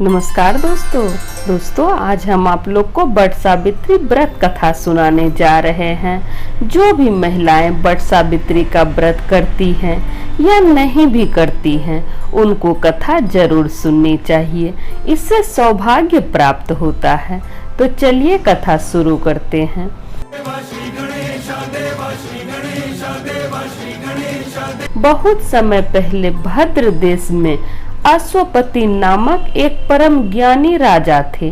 नमस्कार दोस्तों आज हम आप लोग को वट सावित्री व्रत कथा सुनाने जा रहे हैं। जो भी महिलाएं वट सावित्री का व्रत करती हैं या नहीं भी करती हैं, उनको कथा जरूर सुननी चाहिए। इससे सौभाग्य प्राप्त होता है। तो चलिए कथा शुरू करते हैं। बहुत समय पहले भद्र देश में अश्वपति नामक एक परम ज्ञानी राजा थे।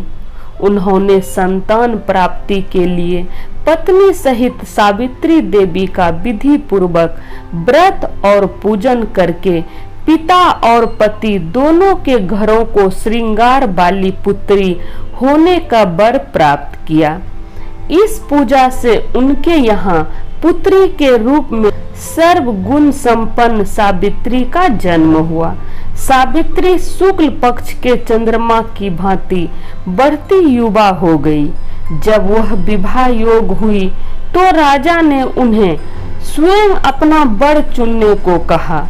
उन्होंने संतान प्राप्ति के लिए पत्नी सहित सावित्री देवी का विधि पूर्वक व्रत और पूजन करके पिता और पति दोनों के घरों को श्रृंगार वाली पुत्री होने का वर प्राप्त किया। इस पूजा से उनके यहाँ पुत्री के रूप में सर्वगुण संपन्न सावित्री का जन्म हुआ। सावित्री शुक्ल पक्ष के चंद्रमा की भांति बढ़ती युवा हो गई। जब वह विवाह योग हुई तो राजा ने उन्हें स्वयं अपना वर चुनने को कहा।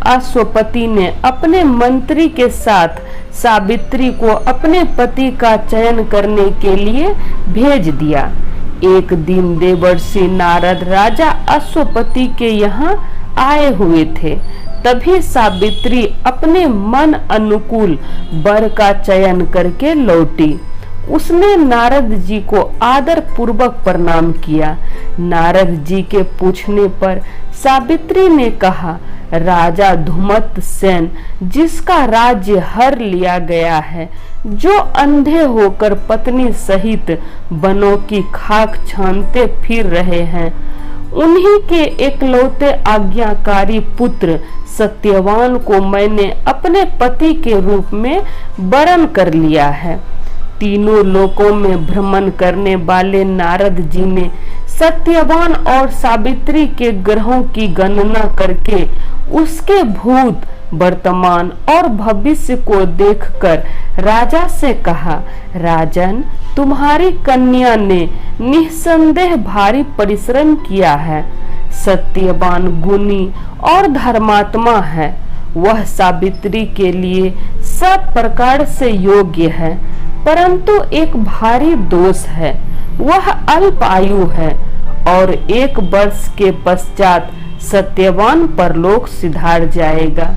अश्वपति ने अपने मंत्री के साथ सावित्री को अपने पति का चयन करने के लिए भेज दिया। एक दिन देवर्षि नारद राजा अश्वपति के यहाँ आए हुए थे। तभी सावित्री अपने मन अनुकूल वर का चयन करके लौटी। उसने नारद जी को आदर पूर्वक प्रणाम किया। नारद जी के पूछने पर सावित्री ने कहा, राजा धूमत सेन जिसका राज्य हर लिया गया है, जो अंधे होकर पत्नी सहित वनों की खाक छानते फिर रहे हैं, उन्हीं के एकलौते आज्ञाकारी पुत्र सत्यवान को मैंने अपने पति के रूप में वरण कर लिया है। तीनों लोकों में भ्रमण करने वाले नारद जी ने सत्यवान और सावित्री के ग्रहों की गणना करके उसके भूत, वर्तमान और भविष्य को देखकर राजा से कहा, राजन, तुम्हारी कन्या ने निस्संदेह भारी परिश्रम किया है। सत्यवान गुणी और धर्मात्मा है। वह सावित्री के लिए सब प्रकार से योग्य है, परंतु एक भारी दोष है। वह अल्प आयु है और 1 वर्ष के पश्चात सत्यवान परलोक सिधार जाएगा।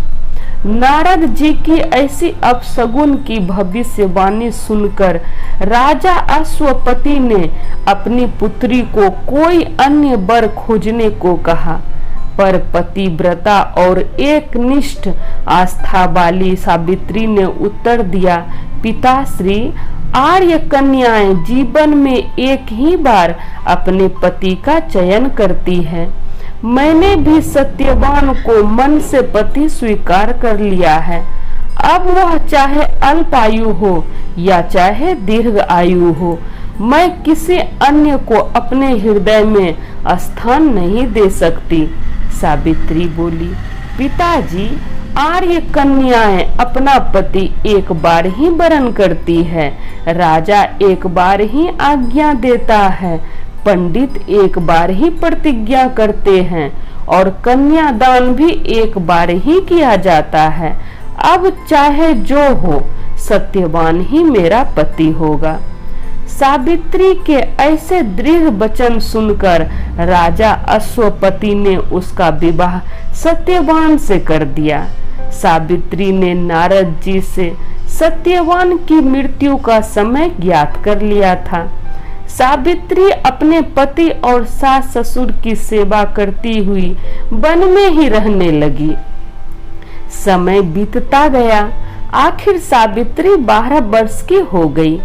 नारद जी की ऐसी अपशगुन की भविष्यवाणी सुनकर राजा अश्वपति ने अपनी पुत्री को कोई अन्य वर खोजने को कहा, पर पतिव्रता और एकनिष्ठ आस्था वाली सावित्री ने उत्तर दिया, पिताश्री, आर्य कन्याएं जीवन में एक ही बार अपने पति का चयन करती है। मैंने भी सत्यवान को मन से पति स्वीकार कर लिया है। अब वह चाहे अल्प आयु हो या चाहे दीर्घ आयु हो, मैं किसी अन्य को अपने हृदय में स्थान नहीं दे सकती। सावित्री बोली, पिताजी, आर्य कन्याएं अपना पति एक बार ही वरण करती है। राजा एक बार ही आज्ञा देता है। पंडित एक बार ही प्रतिज्ञा करते हैं और कन्यादान भी एक बार ही किया जाता है। अब चाहे जो हो, सत्यवान ही मेरा पति होगा। सावित्री के ऐसे दृढ़ वचन सुनकर राजा अश्वपति ने उसका विवाह सत्यवान से कर दिया। सावित्री ने नारद जी से सत्यवान की मृत्यु का समय ज्ञात कर लिया था। सावित्री अपने पति और सास ससुर की सेवा करती हुई वन में ही रहने लगी। समय बीतता गया। आखिर सावित्री 12 वर्ष की हो गई।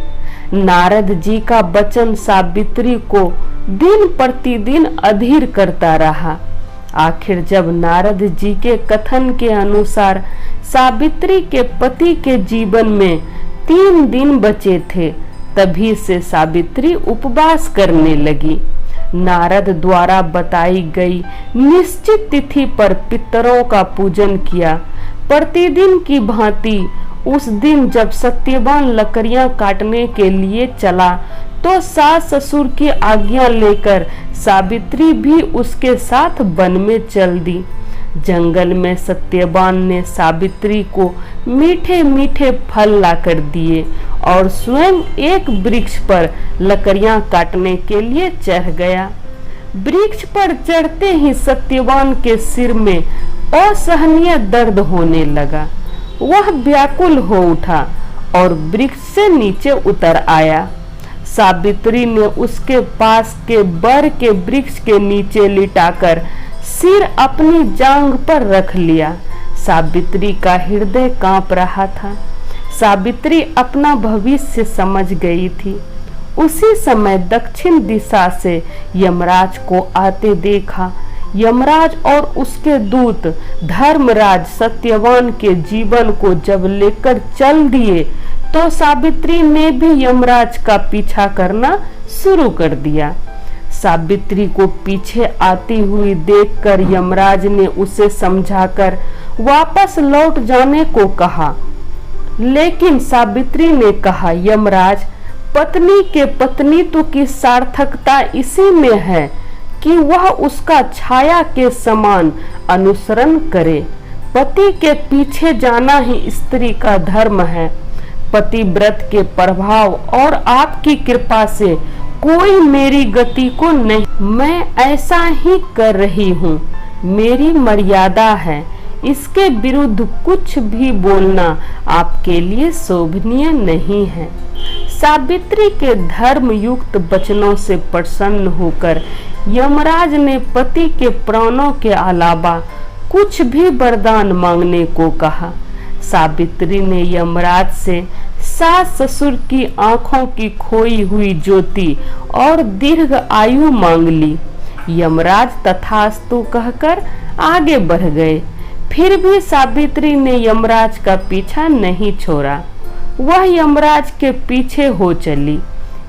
नारद जी का वचन सावित्री को दिन प्रतिदिन अधीर करता रहा। आखिर जब नारद जी के कथन के अनुसार सावित्री के पति के जीवन में 3 दिन बचे थे, तभी से सावित्री उपवास करने लगी। नारद द्वारा बताई गई निश्चित तिथि पर पितरों का पूजन किया। प्रतिदिन की भांति उस दिन जब सत्यवान लकड़ियां काटने के लिए चला तो सास ससुर की आज्ञा लेकर सावित्री भी उसके साथ वन में चल दी। जंगल में सत्यवान ने सावित्री को मीठे मीठे फल लाकर दिए और स्वयं एक वृक्ष पर लकड़ियां काटने के लिए चढ़ गया। वृक्ष पर चढ़ते ही सत्यवान के सिर में असहनीय दर्द होने लगा। वह व्याकुल हो उठा और वृक्ष से नीचे उतर आया। सावित्री ने उसके पास के बर के वृक्ष के नीचे लिटाकर सिर अपनी जांघ पर रख लिया। सावित्री का हृदय कांप रहा था। सावित्री अपना भविष्य समझ गई थी। उसी समय दक्षिण दिशा से यमराज को आते देखा। यमराज और उसके दूत धर्मराज सत्यवान के जीवन को जब लेकर चल दिए तो सावित्री ने भी यमराज का पीछा करना शुरू कर दिया। सावित्री को पीछे आती हुई देखकर यमराज ने उसे समझाकर वापस लौट जाने को कहा, लेकिन सावित्री ने कहा, यमराज, पत्नी के पत्नीत्व की सार्थकता इसी में है कि वह उसका छाया के समान अनुसरण करे। पति के पीछे जाना ही स्त्री का धर्म है। पतिव्रत के प्रभाव और आपकी कृपा से कोई मेरी गति को नहीं, मैं ऐसा ही कर रही हूँ। मेरी मर्यादा है, इसके विरुद्ध कुछ भी बोलना आपके लिए शोभनीय नहीं है। सावित्री के धर्म युक्त वचनों से प्रसन्न होकर यमराज ने पति के प्राणों के अलावा कुछ भी वरदान मांगने को कहा। सावित्री ने यमराज से सास ससुर की आंखों की खोई हुई ज्योति और दीर्घ आयु मांग ली। यमराज तथास्तु कहकर आगे बढ़ गए। फिर भी सावित्री ने यमराज का पीछा नहीं छोड़ा। वह यमराज के पीछे हो चली।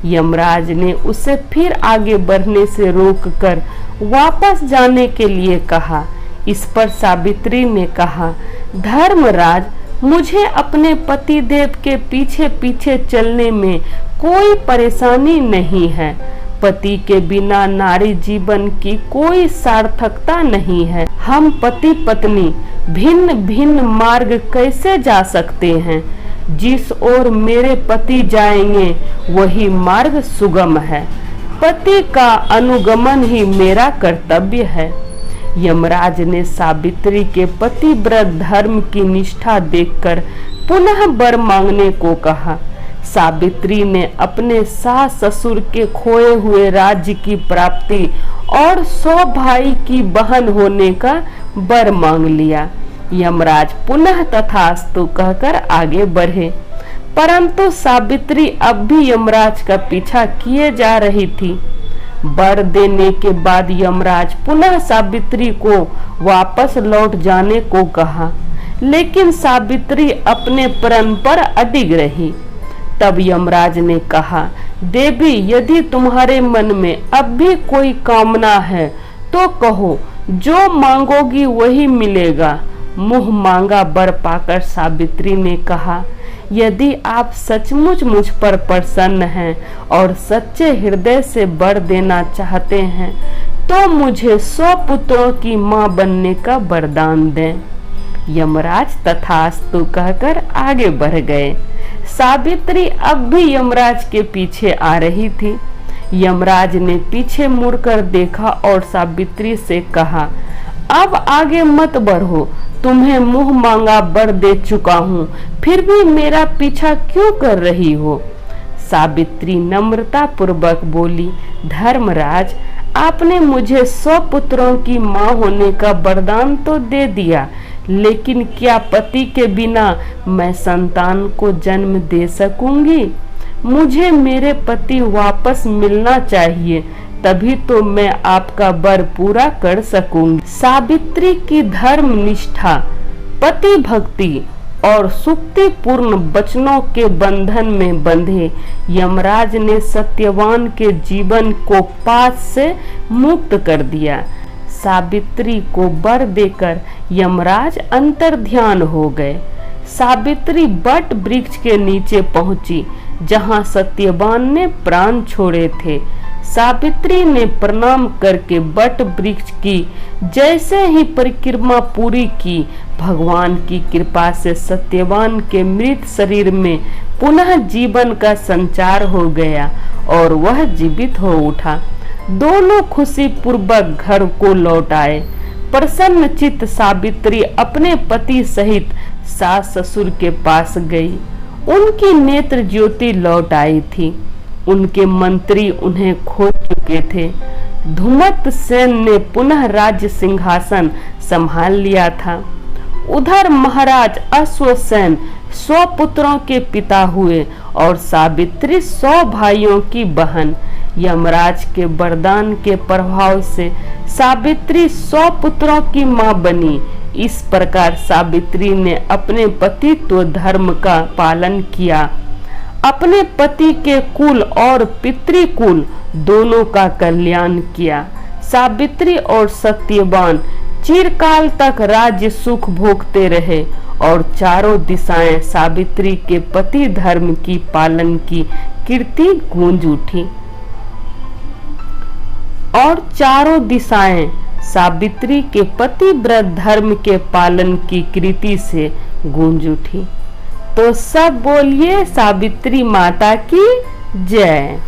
यमराज ने उसे फिर आगे बढ़ने से रोककर वापस जाने के लिए कहा। इस पर सावित्री ने कहा, धर्मराज, मुझे अपने पति देव के पीछे पीछे चलने में कोई परेशानी नहीं है। पति के बिना नारी जीवन की कोई सार्थकता नहीं है। हम पति पत्नी भिन्न भिन्न मार्ग कैसे जा सकते हैं? जिस ओर मेरे पति जाएंगे वही मार्ग सुगम है। पति का अनुगमन ही मेरा कर्तव्य है। यमराज ने सावित्री के पतिव्रत धर्म की निष्ठा देखकर पुनः वर मांगने को कहा। सावित्री ने अपने सास ससुर के खोए हुए राज्य की प्राप्ति और 100 भाई की बहन होने का वर मांग लिया। यमराज पुनः तथास्तु कहकर आगे बढ़े, परंतु सावित्री अब भी यमराज का पीछा किए जा रही थी। वर देने के बाद यमराज पुनः सावित्री को वापस लौट जाने को कहा, लेकिन सावित्री अपने प्रण पर अडिग रही। तब यमराज ने कहा, देवी, यदि तुम्हारे मन में अब भी कोई कामना है तो कहो, जो मांगोगी वही मिलेगा। मुंह मांगा वर पाकर सावित्री ने कहा, यदि आप सचमुच मुझ पर प्रसन्न हैं और सच्चे हृदय से वर देना चाहते हैं तो मुझे 100 पुत्रों की मां बनने का वरदान दें। यमराज तथास्तु कहकर आगे बढ़ गए। सावित्री अब भी यमराज के पीछे आ रही थी। यमराज ने पीछे मुड़कर देखा और सावित्री से कहा, अब आगे मत बढ़ो, तुम्हें मुंह मांगा वर दे चुका हूँ, फिर भी मेरा पीछा क्यों कर रही हो? सावित्री नम्रता पूर्वक बोली, धर्मराज, आपने मुझे 100 पुत्रों की मां होने का वरदान तो दे दिया, लेकिन क्या पति के बिना मैं संतान को जन्म दे सकूंगी? मुझे मेरे पति वापस मिलना चाहिए, तभी तो मैं आपका वर पूरा कर सकूंगी। सावित्री की धर्म निष्ठा, पति भक्ति और सुक्तिपूर्ण वचनों के बंधन में बंधे यमराज ने सत्यवान के जीवन को पास से मुक्त कर दिया। सावित्री को वर देकर यमराज अंतर्ध्यान हो गए। सावित्री बट वृक्ष के नीचे पहुंची जहां सत्यवान ने प्राण छोड़े थे। सावित्री ने प्रणाम करके वट वृक्ष की जैसे ही परिक्रमा पूरी की, भगवान की कृपा से सत्यवान के मृत शरीर में पुनः जीवन का संचार हो गया और वह जीवित हो उठा। दोनों खुशी पूर्वक घर को लौट आए। प्रसन्न चित्त सावित्री अपने पति सहित सास ससुर के पास गई। उनकी नेत्र ज्योति लौट आई थी। उनके मंत्री उन्हें खोज चुके थे। धुमत सेन ने पुनः राज्य सिंहासन संभाल लिया था। उधर महाराज अश्वसेन 100 पुत्रों के पिता हुए और सावित्री 100 भाइयों की बहन। यमराज के वरदान के प्रभाव से सावित्री 100 पुत्रों की मां बनी। इस प्रकार सावित्री ने अपने पतित्व धर्म का पालन किया। अपने पति के कुल और पितृकुल दोनों का कल्याण किया। सावित्री और सत्यवान चिरकाल तक राज्य सुख भोगते रहे और चारों दिशाएं सावित्री के पति धर्म की पालन की कीर्ति गूंज उठी। और चारों दिशाएं सावित्री के पतिव्रत धर्म के पालन की कीर्ति से गूंज उठी। तो सब बोलिए सावित्री माता की जय।